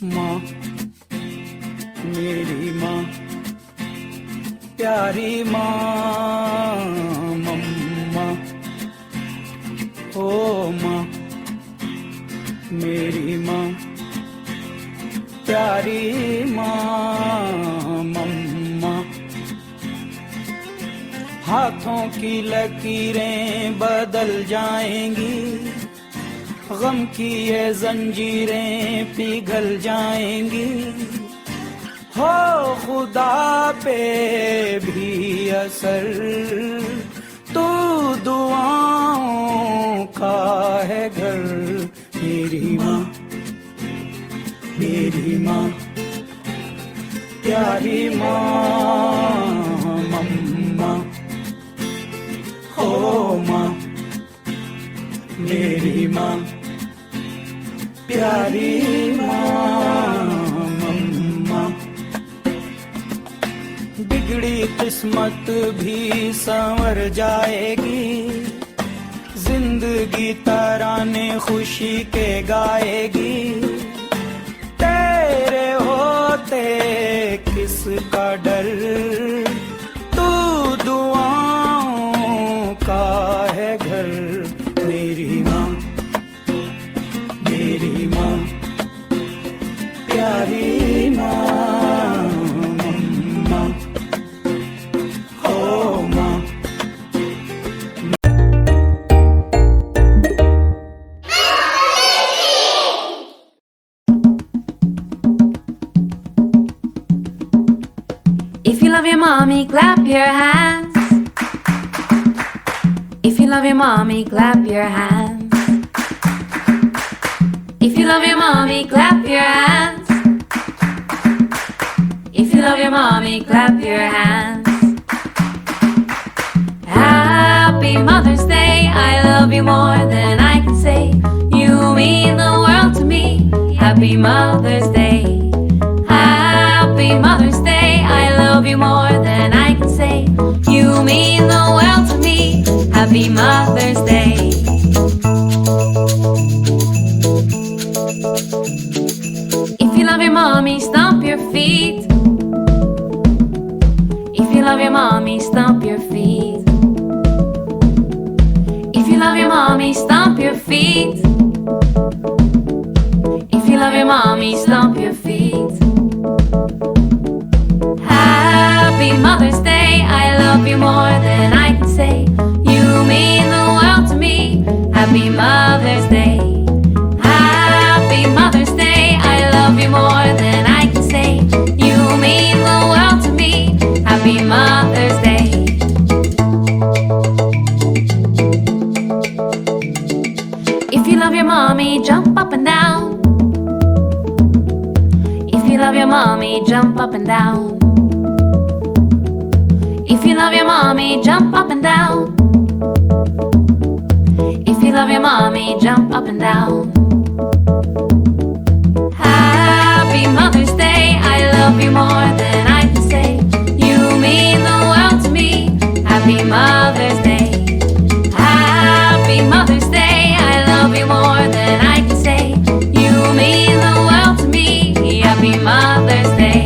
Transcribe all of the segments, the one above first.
माँ, मेरी माँ, प्यारी माँ, मम्मा, ओ माँ, मेरी माँ, प्यारी माँ, मम्मा। हाथों की लकीरें बदल जाएंगी, गम की ये जंजीरें पिघल जाएंगी, हो खुदा पे भी असर तू दुआओं का है घर। मेरी माँ, मेरी माँ, प्यारी माँ, मम्मा, ओ माँ, मेरी माँ, प्यारी माँ, मम्मा। बिगड़ी किस्मत भी संवर जाएगी, जिंदगी तराने खुशी के गाएगी, तेरे होते किसका डर, तू दुआओं का है घर। मेरी माँ, मेरी माँ, प्यारी माँ, मम्मा, ओ माँ। If you love your mommy, clap your hands. If you love your mommy, clap your hands. If you love your mommy, clap your hands. If you love your mommy, clap your hands. Happy Mother's Day, I love you more than I can say. You mean the world to me. Happy Mother's Day. Happy Mother's Day, I love you more than I can say. You mean the world to me. Happy Mother's Day. If you love your mommy, stomp your feet. If you love your mommy, stomp your feet. If you love your mommy, stomp your feet. If you love your mommy, stomp your feet. Happy Mother's Day, I love you more than I can say. You mean the world to me. Happy Mother's Day. Happy Mother's Day, I love you more than I can say. You mean the world to me. Happy Mother's Day. If you love your mommy, jump up and down. If you love your mommy, jump up and down. If you love your mommy, jump up and down. If you love your mommy, jump up and down. Happy Mother's Day, I love you more than I can say. You mean the world to me. Happy Mother's Day. Happy Mother's Day, I love you more than I can say. You mean the world to me. Happy Mother's Day.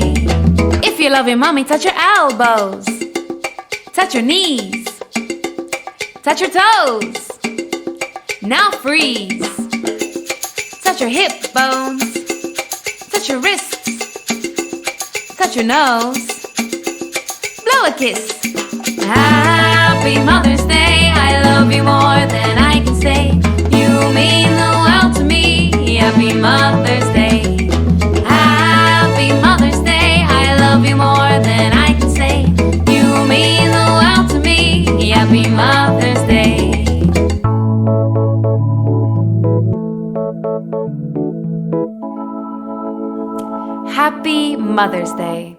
If you love your mommy, touch your elbows. Touch your knees. Touch your toes. Now freeze. Touch your hip bones. Touch your wrists. Touch your nose. Blow a kiss. Happy Mother's Day, I love you more than I can say. You mean the world to me. Happy Mother's Day. Happy Mother's Day, I love you more than I can say. You mean the world to me. Happy Mother's Day. Happy Mother's Day.